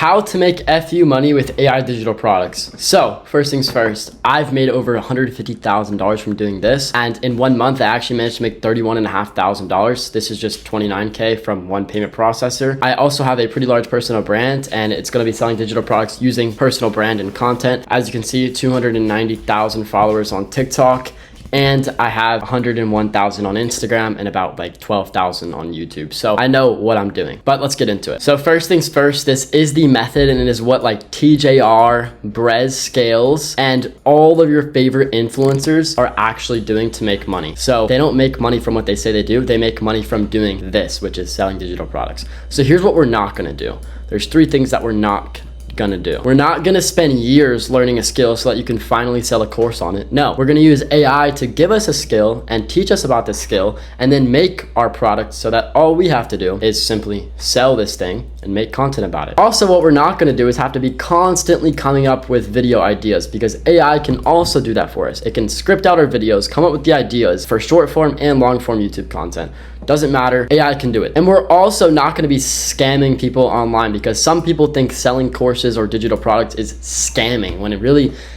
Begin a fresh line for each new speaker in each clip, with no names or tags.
how to make FU money with AI digital products. So first things first, I've made over $150,000 from doing this. And in 1 month, I actually managed to make $31,500. This is just $29K from one payment processor. I also have a pretty large personal brand, and it's going to be selling digital products using personal brand and content. As you can see, 290,000 followers on TikTok. And I have 101,000 on Instagram and about like 12,000 on YouTube. So I know what I'm doing, but let's get into it. So first things first, this is the method, and it is what like TJR, Brez Scales, and all of your favorite influencers are actually doing to make money. So they don't make money from what they say they do. They make money from doing this, which is selling digital products. So here's what we're not gonna do. There's 3 things that we're not gonna do. We're not gonna spend years learning a skill so that you can finally sell a course on it. No, we're gonna use AI to give us a skill and teach us about this skill and then make our product so that all we have to do is simply sell this thing and make content about it. Also, what we're not gonna do is have to be constantly coming up with video ideas, because AI can also do that for us. It can script out our videos, come up with the ideas for short form and long form YouTube content. Doesn't matter, AI can do it. And we're also not gonna be scamming people online, because some people think selling courses or digital products is scamming, when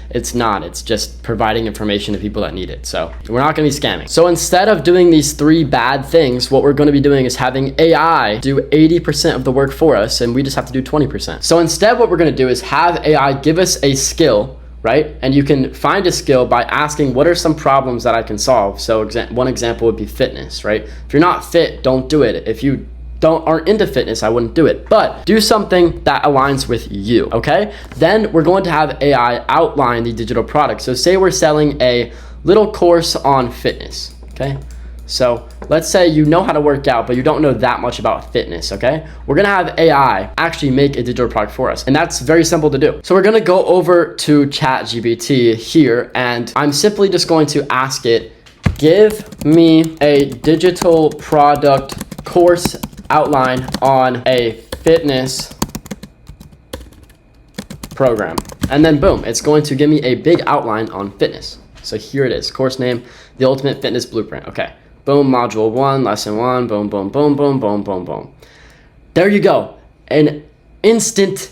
it's not. It's just providing information to people that need it. So we're not gonna be scamming. So instead of doing these 3 bad things, what we're gonna be doing is having AI do 80% of the work for us, and we just have to do 20%. So instead, what we're gonna do is have AI give us a skill, right? And you can find a skill by asking, what are some problems that I can solve? So one example would be fitness, right? If you're not fit, don't do it. If you aren't into fitness, I wouldn't do it. But do something that aligns with you, okay? Then we're going to have AI outline the digital product. So say we're selling a little course on fitness, okay? So let's say you know how to work out, but you don't know that much about fitness, okay? We're gonna have AI actually make a digital product for us, and that's very simple to do. So we're gonna go over to ChatGPT here, and I'm simply just going to ask it, give me a digital product course outline on a fitness program. And then boom, it's going to give me a big outline on fitness. So here it is, course name, The Ultimate Fitness Blueprint, okay. Boom, module 1, lesson 1, boom, boom, boom, boom, boom, boom, boom. There you go. An instant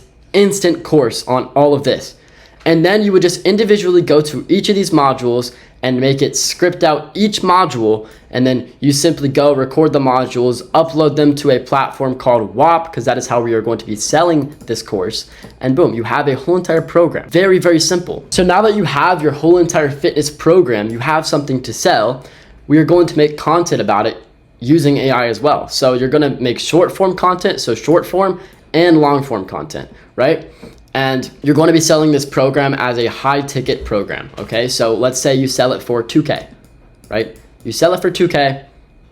course on all of this. And then you would just individually go to each of these modules and make it script out each module. And then you simply go record the modules, upload them to a platform called WAP, because that is how we are going to be selling this course. And boom, you have a whole entire program. Very, very simple. So now that you have your whole entire fitness program, you have something to sell. We are going to make content about it using AI as well. So you're gonna make short form content, so short form and long form content, right? And you're going to be selling this program as a high ticket program, okay? So let's say you sell it for 2K, right? You sell it for 2K,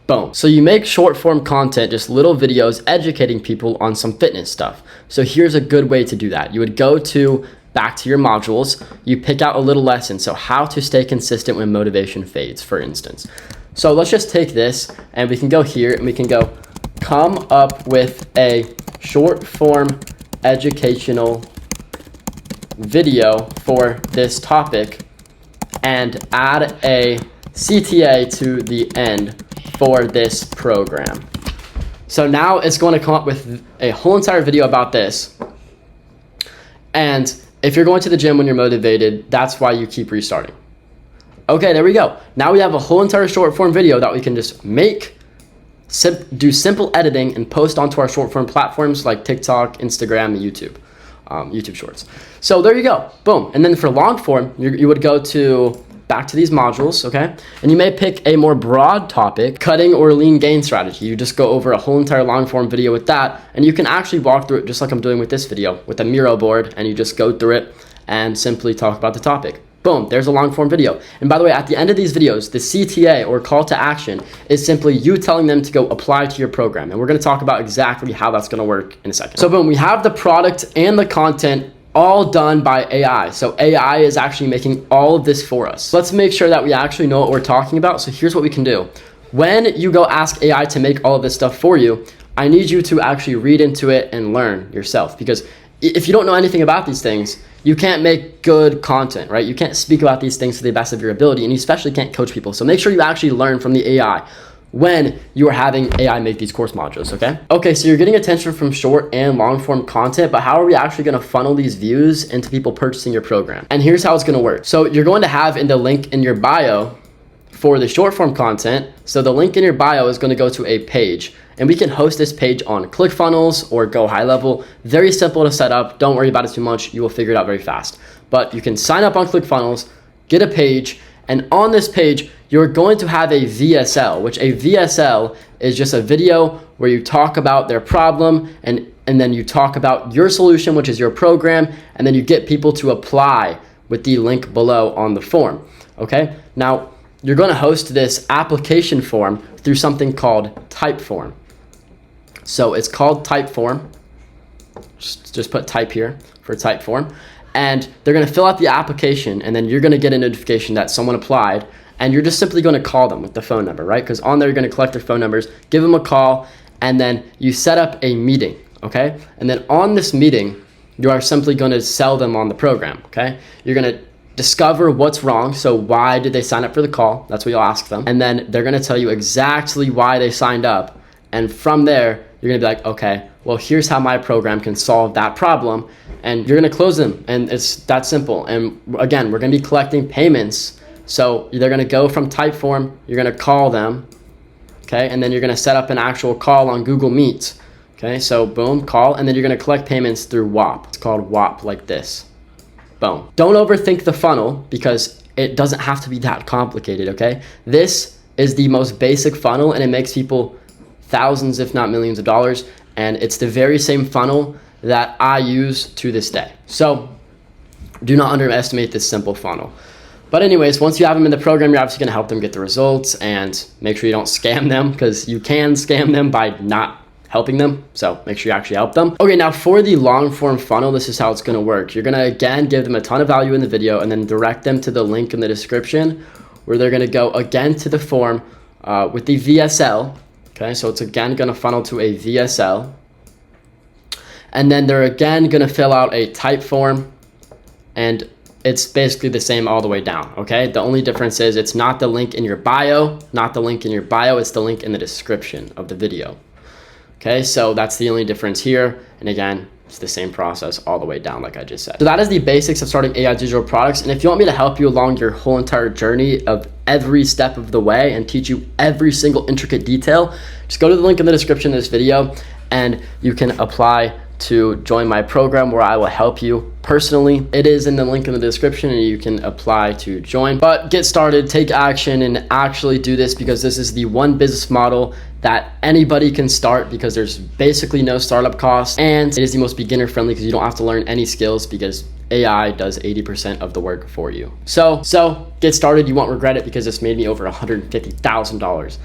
boom. So you make short form content, just little videos educating people on some fitness stuff. So here's a good way to do that. You would go back to your modules, you pick out a little lesson. So how to stay consistent when motivation fades, for instance. So let's just take this and we can go here and we can go, come up with a short form educational video for this topic and add a CTA to the end for this program. So now it's going to come up with a whole entire video about this. And if you're going to the gym when you're motivated, that's why you keep restarting. Okay, there we go. Now we have a whole entire short form video that we can just make, do simple editing and post onto our short form platforms like TikTok, Instagram, and YouTube. YouTube Shorts. So there you go, boom. And then for long form, you would go back to these modules, okay? And you may pick a more broad topic, cutting or lean gain strategy. You just go over a whole entire long form video with that, and you can actually walk through it just like I'm doing with this video, with a Miro board, and you just go through it and simply talk about the topic. Boom, there's a long form video. And by the way, at the end of these videos, the CTA or call to action is simply you telling them to go apply to your program. And we're gonna talk about exactly how that's gonna work in a second. So boom, we have the product and the content all done by AI. So AI is actually making all of this for us. Let's make sure that we actually know what we're talking about. So here's what we can do. When you go ask AI to make all of this stuff for you, I need you to actually read into it and learn yourself, because if you don't know anything about these things, you can't make good content, right? You can't speak about these things to the best of your ability, and you especially can't coach people. So make sure you actually learn from the AI. when you are having AI make these course modules, okay? Okay, so you're getting attention from short and long form content, but how are we actually gonna funnel these views into people purchasing your program? And here's how it's gonna work. So you're going to have in the link in your bio for the short form content, so the link in your bio is gonna go to a page, and we can host this page on ClickFunnels or Go High Level. Very simple to set up, don't worry about it too much, you will figure it out very fast. But you can sign up on ClickFunnels, get a page, and on this page, you're going to have a VSL, which a VSL is just a video where you talk about their problem and then you talk about your solution, which is your program, and then you get people to apply with the link below on the form, okay? Now, you're gonna host this application form through something called Typeform. So it's called Typeform. Just put type here for Typeform. And they're gonna fill out the application, and then you're gonna get a notification that someone applied, and you're just simply gonna call them with the phone number, right? Because on there, you're gonna collect their phone numbers, give them a call, and then you set up a meeting, okay? And then on this meeting, you are simply gonna sell them on the program, okay? You're gonna discover what's wrong. So why did they sign up for the call? That's what you'll ask them. And then they're gonna tell you exactly why they signed up. And from there, you're gonna be like, okay, well, here's how my program can solve that problem. And you're gonna close them, and it's that simple. And again, we're gonna be collecting payments. So they're gonna go from Typeform, you're gonna call them, okay? And then you're gonna set up an actual call on Google Meet, okay? So boom, call, and then you're gonna collect payments through WAP. It's called WAP, like this. Boom. Don't overthink the funnel because it doesn't have to be that complicated, okay? This is the most basic funnel, and it makes people thousands, if not millions of dollars. And it's the very same funnel that I use to this day. So do not underestimate this simple funnel. But anyways, once you have them in the program, you're obviously gonna help them get the results, and make sure you don't scam them, because you can scam them by not helping them. So make sure you actually help them. Okay, now for the long form funnel, this is how it's gonna work. You're gonna, again, give them a ton of value in the video and then direct them to the link in the description where they're gonna go again to the form with the VSL. Okay, so it's again gonna funnel to a VSL. And then they're again gonna fill out a Typeform, and it's basically the same all the way down, okay? The only difference is it's not the link in your bio, it's the link in the description of the video. Okay, so that's the only difference here. And again, it's the same process all the way down, like I just said. So that is the basics of starting AI digital products. And if you want me to help you along your whole entire journey of every step of the way and teach you every single intricate detail, just go to the link in the description of this video and you can apply to join my program where I will help you personally. It is in the link in the description and you can apply to join. But get started, take action, and actually do this, because this is the one business model that anybody can start, because there's basically no startup cost, and it is the most beginner friendly because you don't have to learn any skills because AI does 80% of the work for you. So get started. You won't regret it because this made me over $150,000.